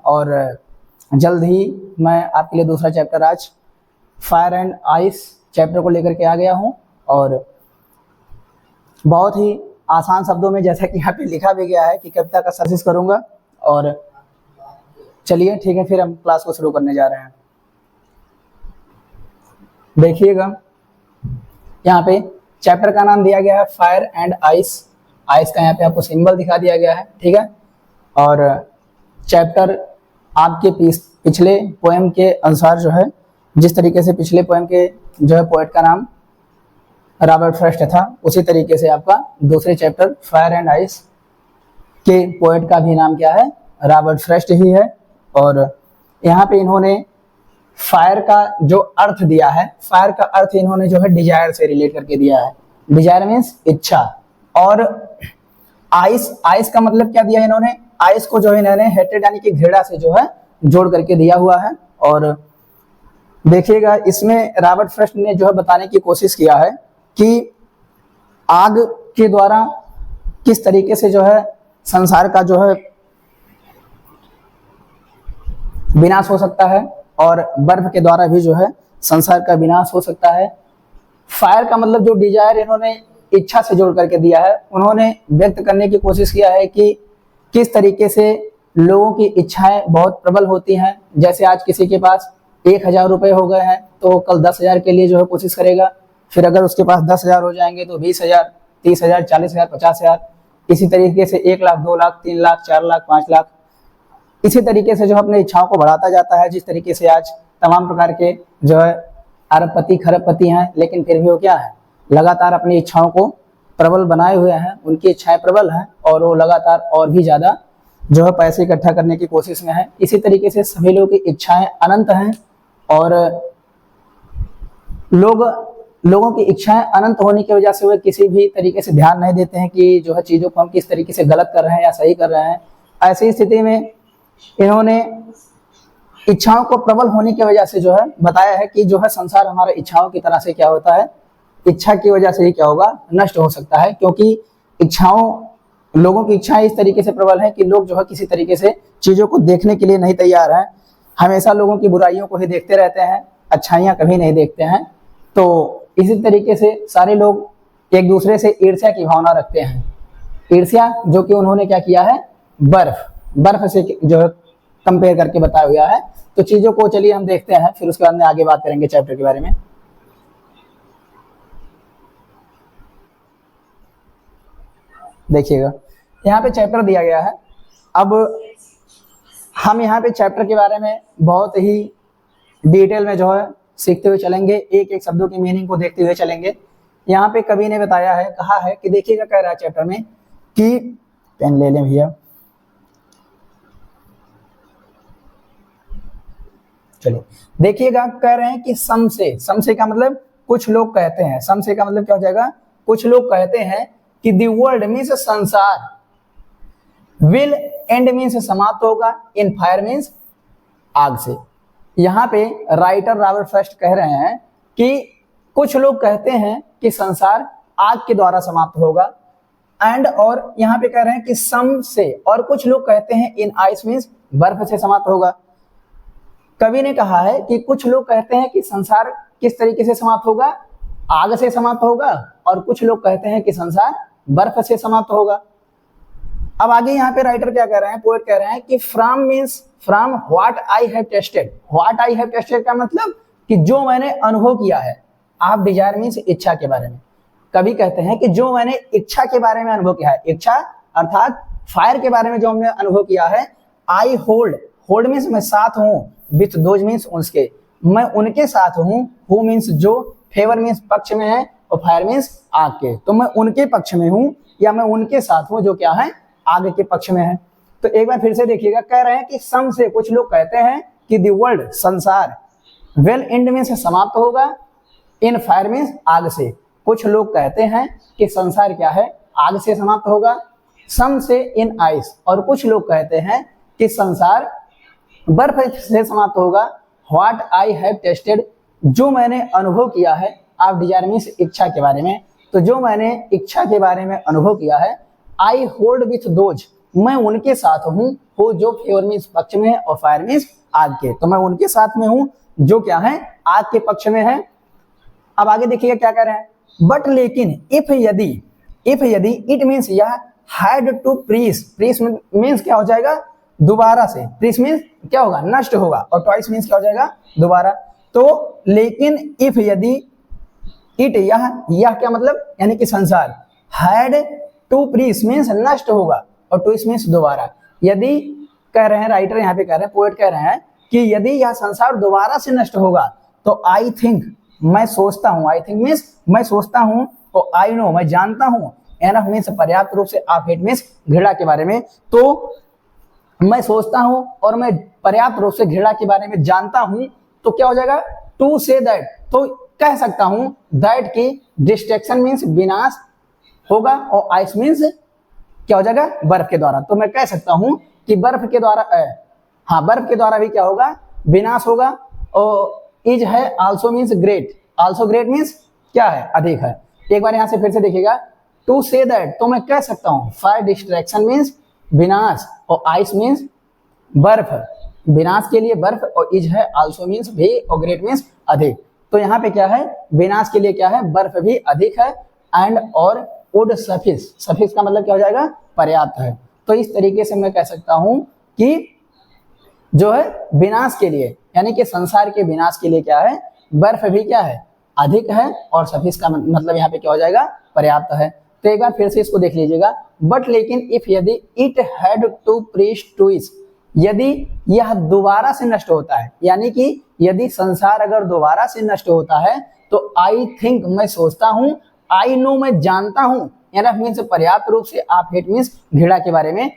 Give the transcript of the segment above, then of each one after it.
और जल्द ही मैं आपके लिए दूसरा चैप्टर आज फायर एंड आइस चैप्टर को लेकर के आ गया हूँ। और बहुत ही आसान शब्दों में, जैसा कि यहाँ पे लिखा भी गया है, कि कविता का कोशिश करूँगा। और चलिए ठीक है, फिर हम क्लास को शुरू करने जा रहे हैं। देखिएगा, यहाँ पे चैप्टर का नाम दिया गया है फायर एंड आइस। आइस का यहाँ पे आपको सिंबल दिखा दिया गया है, ठीक है। और चैप्टर आपके पिछले पोएम के अनुसार जो है, जिस तरीके से पिछले पोएम के जो है पोएट का नाम रॉबर्ट फ्रॉस्ट था, उसी तरीके से आपका दूसरे चैप्टर फायर एंड आइस के पोएट का भी नाम क्या है, रॉबर्ट फ्रॉस्ट ही है। और यहाँ पे इन्होंने फायर का जो अर्थ दिया है, फायर का अर्थ इन्होंने जो है डिजायर से रिलेट करके दिया है। डिजायर मीन्स इच्छा। और आइस, आइस का मतलब क्या दिया है इन्होंने, आइस को जो है इन्होंने हेटेड यानी कि घृणा से जो है जोड़ करके दिया हुआ है। और देखिएगा, इसमें रॉबर्ट फ्रॉस्ट ने जो है बताने की कोशिश किया है कि आग के द्वारा किस तरीके से जो है संसार का जो है विनाश हो सकता है, और बर्फ के द्वारा भी जो है संसार का विनाश हो सकता है। फायर का मतलब जो डिजायर इन्होंने इच्छा से जोड़ करके दिया है, उन्होंने व्यक्त करने की कोशिश किया है कि किस तरीके से लोगों की इच्छाएं बहुत प्रबल होती हैं। जैसे आज किसी के पास 1000 रुपये हो गए हैं तो कल 10,000 के लिए जो है कोशिश करेगा। फिर अगर उसके पास 10,000 हो जाएंगे तो 20,000, 30,000, 40,000, 50,000, इसी तरीके से 1 लाख, 2 लाख, 3 लाख, 4 लाख, 5 लाख, इसी तरीके से जो अपने इच्छाओं को बढ़ाता जाता है। जिस तरीके से आज तमाम प्रकार के जो है अरबपति खरबपति हैं, लेकिन फिर भी वो क्या है, लगातार अपनी इच्छाओं को प्रबल बनाए हुए हैं। उनकी इच्छाएं प्रबल हैं और वो लगातार और भी ज्यादा जो है पैसे इकट्ठा करने की कोशिश में है। इसी तरीके से सभी लोगों की इच्छाएं अनंत हैं, और लोगों की इच्छाएं अनंत होने की वजह से वे किसी भी तरीके से ध्यान नहीं देते हैं कि जो है चीजों को हम किस तरीके से गलत कर रहे हैं या सही कर रहे हैं। ऐसी स्थिति में इन्होंने इच्छाओं को प्रबल होने की वजह से जो है बताया है कि जो है संसार हमारे इच्छाओं की तरह से क्या होता है, इच्छा की वजह से ही क्या होगा, नष्ट हो सकता है। क्योंकि लोगों की इच्छाएं इस तरीके से प्रबल है कि लोग जो है किसी तरीके से चीजों को देखने के लिए नहीं तैयार हैं। हमेशा लोगों की बुराइयों को ही देखते रहते हैं, अच्छाइयां कभी नहीं देखते हैं। तो इसी तरीके से सारे लोग एक दूसरे से ईर्ष्या की भावना रखते हैं। ईर्ष्या जो कि उन्होंने क्या किया है, बर्फ से जो है कंपेयर करके बताया हुआ है। तो चीजों को चलिए हम देखते हैं, फिर उसके बाद में आगे बात करेंगे चैप्टर के बारे में। देखिएगा, यहाँ पे चैप्टर दिया गया है। अब हम यहाँ पे चैप्टर के बारे में बहुत ही डिटेल में जो है सीखते हुए चलेंगे, एक एक शब्दों की मीनिंग को देखते हुए चलेंगे। यहाँ पे कवि ने बताया है, कहा है कि देखिएगा, कह रहा है चैप्टर में कि पेन ले लें भैया, चलिए देखिएगा, कह रहे हैं कि सम से का मतलब कुछ लोग कहते हैं, सम से का मतलब क्या हो जाएगा, कुछ लोग कहते हैं कि द वर्ल्ड मीन्स संसार, विल एंड मीन्स समाप्त होगा, इन फायर मीन्स आग से। यहाँ पे राइटर रॉबर्ट फ्रॉस्ट कह रहे हैं कि कुछ लोग कहते हैं कि संसार आग के द्वारा समाप्त होगा, एंड और यहाँ पे कह रहे हैं कि सम से, और कुछ लोग कहते हैं इन आइस मीन्स बर्फ से समाप्त होगा। कवि ने कहा है कि कुछ लोग कहते हैं कि संसार किस तरीके से समाप्त होगा, आग से समाप्त होगा, और कुछ लोग कहते हैं कि संसार बर्फ से समाप्त होगा। अब आगे यहाँ पे राइटर क्या कह रहे हैं, पोएट कह रहे हैं कि from means from what I have tested. What I have tested का मतलब कि जो मैंने अनुभव किया है। आप डिजायर मीन्स इच्छा के बारे में, कभी कहते हैं कि जो मैंने इच्छा के बारे में अनुभव किया है, इच्छा अर्थात फायर के बारे में जो हमने अनुभव किया है। आई होल्ड मीन्स मैं साथ हूँ, विथ दोज मीन्स उसके, मैं उनके साथ हूँ। हु मीन्स जो, फेवर मीन्स पक्ष में है, और फायर मीन्स आग के, तो मैं उनके पक्ष में हूँ या मैं उनके साथ हूँ जो क्या है, आग के पक्ष में है। तो एक बार फिर से देखिएगा, कह रहे हैं कि सम से, कुछ लोग कहते हैं कि द वर्ल्ड संसार, वेल एंड मीन्स समाप्त होगा, इन फायर मीन्स आग से। कुछ लोग कहते हैं कि संसार क्या है, आग से समाप्त होगा। सम से इन आइस, और कुछ लोग कहते हैं कि संसार बर्फ से समाप्त होगा। व्हाट आई हैव टेस्टेड, जो मैंने अनुभव किया है। आप डिजायर मीन्स इच्छा के बारे में, तो जो मैंने इच्छा के बारे में अनुभव किया है। आई होल्ड विथ दोज, मैं उनके साथ हूँ हो जो फेवर मीन्स पक्ष में है और फायर मीन्स आग के, तो मैं उनके साथ में हूँ जो क्या है आग के पक्ष में है। अब आगे देखिएगा क्या कह रहे हैं, बट लेकिन इफ यदि इट मीन्स यह हैड टू प्रीस मीन्स क्या हो जाएगा दोबारा से, प्रीस मीन्स क्या होगा नष्ट होगा और ट्वाइस मीन्स क्या हो जाएगा दोबारा। तो लेकिन इफ यदि इट यह क्या मतलब यानी कि संसार, हैड टू प्रीस मीन्स नष्ट होगा और ट्वाइस मीन्स दोबारा। यदि कह रहे हैं राइटर यहाँ पे कह रहे हैं, पोएट कह रहे हैं कि यदि यह संसार दोबारा से नष्ट होगा तो आई थिंक मैं सोचता हूँ, आई थिंक मीन्स मैं सोचता हूँ, और आई नो मैं जानता हूँ, एनफ मीन्स पर्याप्त रूप से, आप हेट मीन्स घृणा के बारे में, तो मैं सोचता हूँ और मैं पर्याप्त रूप से घृणा के बारे में जानता हूँ, तो क्या हो जाएगा टू से दैट, तो कह सकता हूँ दैट की डिस्ट्रक्शन मीन्स विनाश होगा और आइस मीन्स क्या हो जाएगा बर्फ के द्वारा। तो मैं कह सकता हूँ कि बर्फ के द्वारा बर्फ के द्वारा भी क्या होगा विनाश होगा। और इज है also means great, also great means क्या है अधिक है। एक बार यहाँ से फिर से देखिएगा, टू से दैट तो मैं कह सकता हूँ, फायर डिस्ट्रैक्शन मीन्स विनाश और आइस मीन्स बर्फ, विनाश के लिए बर्फ, और इज है आल्सो मीन्स भी और ग्रेट मीन्स अधिक। तो यहाँ पे क्या है विनाश के लिए क्या है बर्फ भी अधिक है, एंड और वुड सफिस, सफिस का मतलब क्या हो जाएगा पर्याप्त है। तो इस तरीके से मैं कह सकता हूँ कि जो है विनाश के लिए यानी कि संसार के विनाश के लिए क्या है बर्फ भी क्या है अधिक है, और सफिस का मतलब यहाँ पे क्या हो जाएगा पर्याप्त है। तो एक बार फिर से इसको देख लीजिएगा, बट लेकिन इफ यदि it had to preach twice, यदि यह दोबारा से नष्ट होता है, यानी कि यदि संसार अगर दोबारा से नष्ट होता है तो आई थिंक मैं सोचता हूँ, आई नो मैं जानता हूँ, एनफ मीन्स पर्याप्त रूप से, आप हेट मीन्स घृणा के बारे में,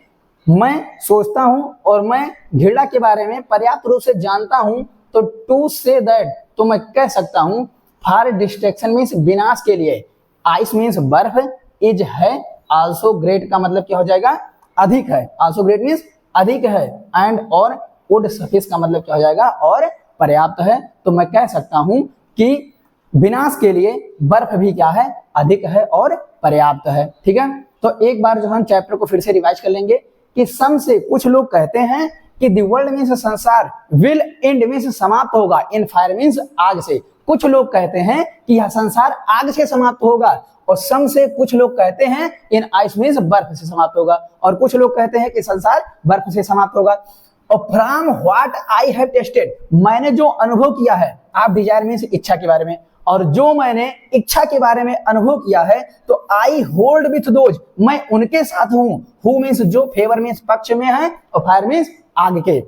मैं सोचता हूँ और मैं घृणा के बारे में पर्याप्त रूप से जानता हूँ, तो टू से दैट तो मैं कह सकता हूँ, फायर डिस्ट्रक्शन मीन्स विनाश के लिए, आइस मीन्स बर्फ, इज है आल्सो ग्रेट का मतलब क्या हो जाएगा अधिक है, आल्सो ग्रेट मीन्स अधिक है, एंड और वुड सफिस का मतलब क्या हो जाएगा और पर्याप्त है। तो मैं कह सकता हूँ कि विनाश के लिए बर्फ भी क्या है अधिक है और पर्याप्त है। ठीक है, तो एक बार जो हम चैप्टर को फिर से रिवाइज कर लेंगे कि सम से कुछ लोग कहते हैं कि द वर्ल्ड मीन्स संसार, विल एंड मीन्स समाप्त होगा, इन फायर मीन्स आग से। कुछ लोग कहते हैं कि यह संसार आग से समाप्त होगा, और सम से कुछ लोग कहते हैं इन आइस मीन्स बर्फ से समाप्त होगा, और कुछ लोग कहते हैं कि संसार बर्फ से समाप्त होगा। और from what I have tested, मैंने जो अनुभव किया है, आप डिजायर मीन्स इच्छा के बारे में, और जो मैंने इच्छा के बारे में अनुभव किया है, तो आई होल्ड विथ दोज, मैं उनके साथ हूं, हु मीन्स जो, फेवर मीन्स पक्ष में है, और फायर मीन्स आग के,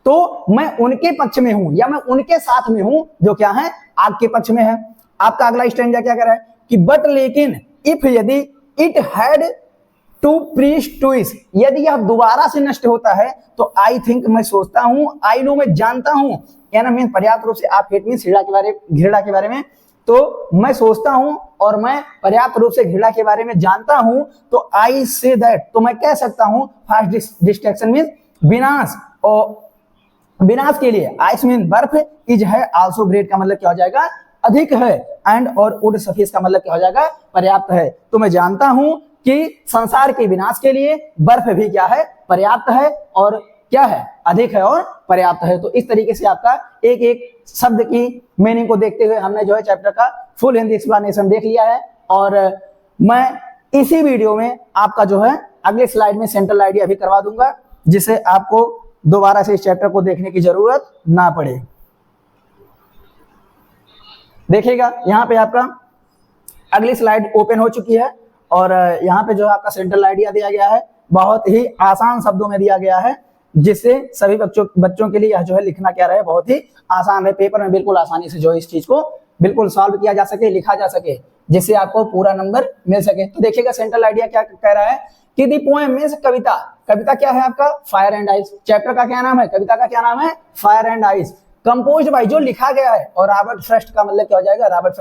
तो मैं उनके पक्ष में हूं या मैं उनके साथ में हूं जो क्या है आग के पक्ष में है। आपका अगला स्टैंजा क्या कर रहा है कि बट लेकिन इफ यदि it had to preach twice, यदि यह दोबारा से नष्ट होता है तो आई थिंक मैं सोचता हूं, आई नो मैं जानता हूं, यानी मीन पर्याप्त रूप से, आप हेट मीन घृणा के बारे में, तो मैं सोचता हूं और मैं पर्याप्त रूप से घृणा के बारे में जानता हूं, तो आई से दैट तो मैं कह सकता हूं, फास्ट डिस्ट्रक्शन मीन विनाश, और विनाश के लिए आइस मीन बर्फ, इज है आल्सो ग्रेट का मतलब क्या हो जाएगा अधिक है, एंड और वुड सफिस का मतलब क्या हो जाएगा पर्याप्त है। तो मैं जानता हूं कि संसार के विनाश के लिए बर्फ भी क्या है पर्याप्त है, और क्या है अधिक है और पर्याप्त है। तो इस तरीके से आपका एक एक शब्द की मीनिंग को देखते हुए हमने जो है चैप्टर का फुल हिंदी एक्सप्लेनेशन देख लिया है, और मैं इसी वीडियो में आपका जो है अगले स्लाइड में सेंट्रल आइडिया भी करवा दूंगा, जिससे आपको दोबारा से इस चैप्टर को देखने की जरूरत ना पड़े। देखिएगा यहाँ पे आपका अगली स्लाइड ओपन हो चुकी है, और यहाँ पे जो है आपका सेंट्रल आइडिया दिया गया है, बहुत ही आसान शब्दों में दिया गया है, जिससे सभी बच्चों के लिए यह जो है लिखना क्या रहे बहुत ही आसान है, पेपर में बिल्कुल आसानी से जो है इस चीज को बिल्कुल सॉल्व किया जा सके, लिखा जा सके, जिससे आपको पूरा नंबर मिल सके। तो देखिएगा सेंट्रल आइडिया क्या कह रहा है कि दी पोएम मींस कविता, कविता क्या है आपका फायर एंड आइस, चैप्टर का क्या नाम है, कविता का क्या नाम है fire and ice, composed bye जो लिखा गया है, और रॉबर्ट फ्रॉस्ट का मतलब क्या हो जाएगा रॉबर्ट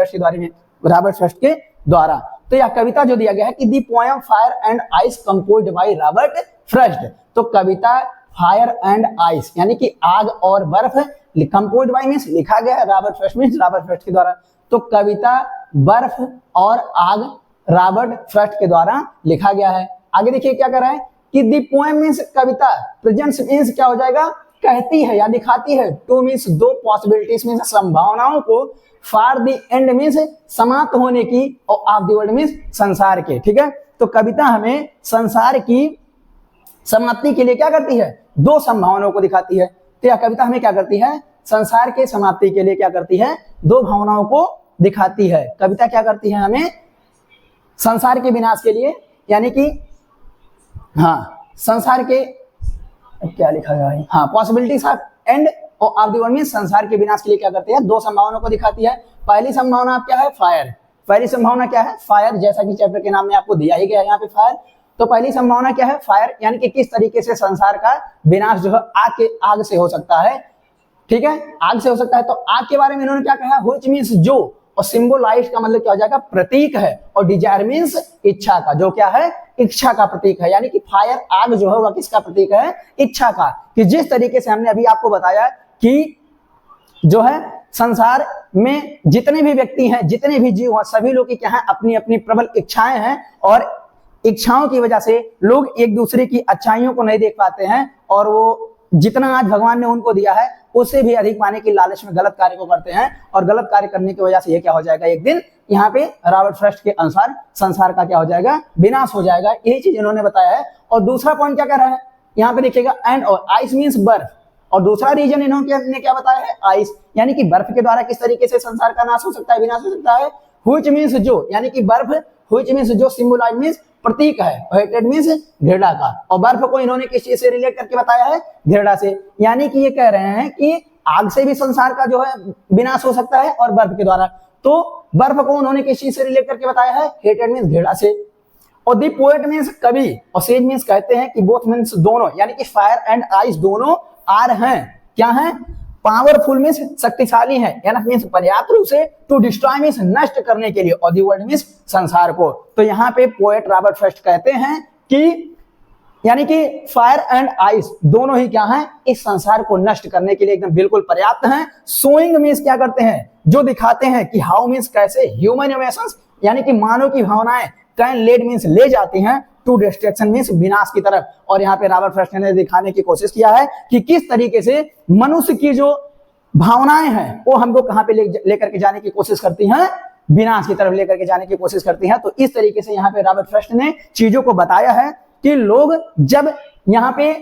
फ्रॉस्ट के द्वारा। तो यह कविता जो दिया गया है कि दी poem fire and ice composed by Robert Frost, तो कविता फायर एंड आइस यानी कि आग और बर्फ, कंपोज्ड बाय मींस लिखा गया है, Robert Frost means Robert Frost के द्वारा, तो कविता बर्फ और आग रॉबर्ट फ्रॉस्ट के द्वारा लिखा गया है। आगे देखिए क्या कर रहा है कि दी पोएम मीन्स कविता, प्रेजेंट्स मीन्स क्या हो जाएगा, कहती है या दिखाती है, टू मीन्स दो, पॉसिबिलिटीज मीन्स संभावनाओं को, फॉर द एंड मीन्स समाप्त होने की, और ऑफ द वर्ल्ड मीन्स संसार के। ठीक है, तो कविता हमें संसार की समाप्ति के लिए क्या करती है, दो संभावनाओं को दिखाती है। तो यह कविता हमें क्या करती है, संसार के समाप्ति के लिए क्या करती है, दो भावनाओं को दिखाती है। कविता क्या करती है, हमें संसार के विनाश के लिए, यानी कि हाँ संसार के क्या लिखा गया है, हाँ पॉसिबिलिटीज ऑफ एंड और ऑफ द वर्ल्ड मींस संसार के विनाश के लिए क्या करती है, दो संभावनाओं को दिखाती है। पहली संभावना क्या है, फायर। पहली संभावना क्या है, फायर, जैसा कि चैप्टर के नाम में आपको दिया ही गया है यहाँ पे फायर। तो पहली संभावना क्या है, फायर, यानी कि किस तरीके से संसार का विनाश जो है आग से हो सकता है। ठीक है, आग से हो सकता है। तो आग के बारे में इन्होंने क्या कहा, व्हिच मींस जो, और सिंबोलाइज का मतलब क्या हो जाएगा, प्रतीक है, और डिजायर मींस इच्छा का, जो क्या है, इच्छा का प्रतीक है। यानी कि फायर, आग जो है वह किसका प्रतीक है, इच्छा का। कि जिस तरीके से हमने अभी आपको बताया कि जो है संसार में जितने भी व्यक्ति हैं, जितने भी जीव हैं, सभी लोग की क्या है, अपनी अपनी प्रबल इच्छाएं हैं, और इच्छाओं की वजह से लोग एक दूसरे की अच्छाइयों को नहीं देख पाते हैं, और वो जितना आज भगवान ने उनको दिया है उससे भी अधिक पाने की लालच में गलत कार्य को करते हैं, और गलत कार्य करने की वजह से ये क्या हो जाएगा, एक दिन यहाँ पे रॉबर्ट फ्रॉस्ट के अनुसार संसार का क्या हो जाएगा, विनाश हो जाएगा। यही चीज इन्होंने बताया है। और दूसरा पॉइंट क्या कर रहा है, यहाँ पे देखिएगा एंड, और आइस मीन्स बर्फ, और दूसरा रीजन इन्होंने क्या बताया है, आइस, यानी कि बर्फ के द्वारा किस तरीके से संसार का नाश हो सकता है, विनाश हो सकता है। व्हिच मीन्स जो, यानी कि बर्फ, व्हिच मीन्स जो, सिंबलाइज मीन्स प्रतीक है, हेटेड मीन्स घृणा का, और बर्फ को इन्होंने किस चीज से रिलेट करके बताया है, घृणा से। यानी कि ये कह रहे हैं कि आग से भी संसार का जो है विनाश हो सकता है, और बर्फ के द्वारा। तो बर्फ को उन्होंने किस चीज से रिलेट करके बताया है, हेटेड मीन्स घृणा से। और दी पोएट मीन्स कवि, और सेज मीन्स कहते हैं कि बोथ मीन्स दोनों, यानी कि फायर एंड आइस दोनों आर हैं, क्या हैं, पावरफुल मीन्स शक्तिशाली है, एनफ मीन्स पर्याप्त रूप से, टू डिस्ट्रॉय मीन्स नष्ट करने के लिए, और दी वर्ल्ड मीन्स संसार को। तो यहाँ पे पोएट रॉबर्ट फ्रॉस्ट कहते हैं कि यानी कि फायर एंड आइस दोनों ही क्या हैं, इस संसार को नष्ट करने के लिए एकदम बिल्कुल पर्याप्त हैं। सोइंग मीन्स क्या करते हैं, जो दिखाते हैं कि हाउ मीन्स कैसे, ह्यूमन इमोशंस, यानी कि मानव की भावनाएं, कैन लेड मीन्स ले जाती हैं, टू डिस्ट्रक्शन मीन्स विनाश की तरफ। और यहाँ पे रॉबर्ट फ्रॉस्ट ने दिखाने की कोशिश किया है कि किस तरीके से मनुष्य की जो भावनाएं हैं वो हमको कहाँ पे लेकर के जाने की कोशिश करती हैं, विनाश की तरफ लेकर के जाने की कोशिश करती हैं। तो इस तरीके से यहाँ पे रॉबर्ट फ्रॉस्ट ने चीजों को बताया है कि लोग जब यहाँ पे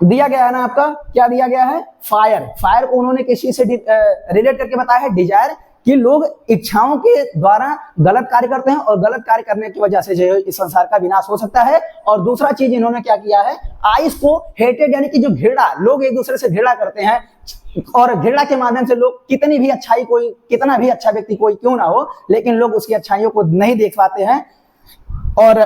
दिया गया है ना, आपका क्या दिया गया है, फायर, फायर को उन्होंने किस चीज से रिलेट करके बताया है, डिजायर, कि लोग इच्छाओं के द्वारा गलत कार्य करते हैं, और गलत कार्य करने की वजह से जो है इस संसार का विनाश हो सकता है। और दूसरा चीज इन्होंने क्या किया है, आइस को हेटेड, यानी कि जो घृणा, लोग एक दूसरे से घृणा करते हैं, और घृणा के माध्यम से लोग कितनी भी अच्छाई, कोई कितना भी अच्छा व्यक्ति कोई क्यों ना हो, लेकिन लोग उसकी अच्छाइयों को नहीं देख पाते हैं। और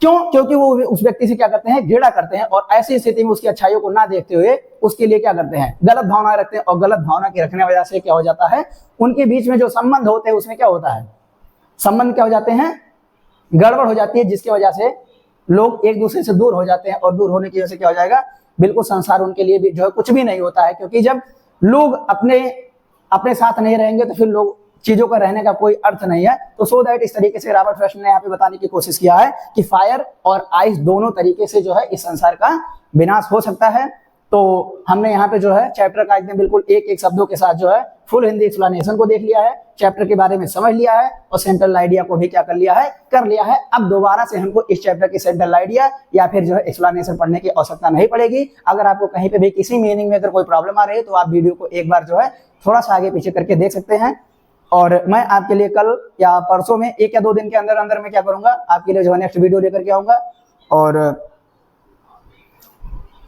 क्यों, क्योंकि वो उस व्यक्ति से क्या करते हैं, घृणा करते हैं, और ऐसी स्थिति में उसकी अच्छाइयों को ना देखते हुए उसके लिए क्या करते हैं, गलत भावनाएं रखते हैं। और गलत भावना के रखने की वजह से क्या हो जाता है, उनके बीच में जो संबंध होते हैं उसमें क्या होता है, संबंध क्या हो जाते हैं, गड़बड़ हो जाती है, जिसकी वजह से लोग एक दूसरे से दूर हो जाते हैं। और दूर होने की वजह से क्या हो जाएगा, बिल्कुल संसार उनके लिए भी जो है कुछ भी नहीं होता है। क्योंकि जब लोग अपने साथ नहीं रहेंगे तो फिर लोग चीजों का रहने का कोई अर्थ नहीं है। तो सो दैट इस तरीके से रॉबर्ट फ्रॉस्ट ने यहाँ पे बताने की कोशिश किया है कि फायर और आइस दोनों तरीके से जो है इस संसार का विनाश हो सकता है। तो हमने यहाँ पे जो है चैप्टर का एकदम बिल्कुल एक एक शब्दों के साथ जो है फुल हिंदी एक्सप्लेनेशन को देख लिया है, चैप्टर के बारे में समझ लिया है, और सेंट्रल आइडिया को भी क्या कर लिया है। अब दोबारा से हमको इस चैप्टर की सेंट्रल आइडिया या फिर जो है एक्सप्लेनेशन पढ़ने की आवश्यकता नहीं पड़ेगी। अगर आपको कहीं पे भी किसी मीनिंग में अगर कोई प्रॉब्लम आ रही है तो आप वीडियो को एक बार जो है थोड़ा सा आगे पीछे करके देख सकते हैं। और मैं आपके लिए कल या परसों में 1 या 2 दिन के अंदर अंदर में क्या करूंगा, आपके लिए जो है नेक्स्ट वीडियो लेकर के आऊंगा, और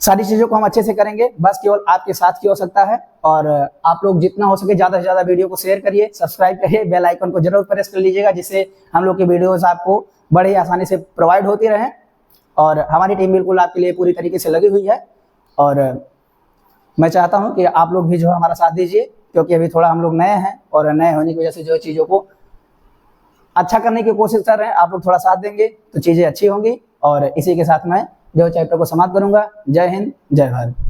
सारी चीजों को हम अच्छे से करेंगे। बस केवल आपके साथ की हो सकता है। और आप लोग जितना हो सके ज्यादा से ज्यादा वीडियो को शेयर करिए, सब्सक्राइब करिए, बेल आइकन को जरूर प्रेस कर लीजिएगा, जिससे हम लोग की वीडियोस आपको बड़े आसानी से प्रोवाइड होती रहे। और हमारी टीम बिल्कुल आपके लिए पूरी तरीके से लगी हुई है। और मैं चाहता हूं कि आप लोग भी जो है हमारा साथ दीजिए, क्योंकि अभी थोड़ा हम लोग नए हैं, और नए होने की वजह से जो चीज़ों को अच्छा करने की कोशिश कर रहे हैं। आप लोग थोड़ा साथ देंगे तो चीज़ें अच्छी होंगी। और इसी के साथ मैं जो चैप्टर को समाप्त करूंगा। जय हिंद, जय भारत।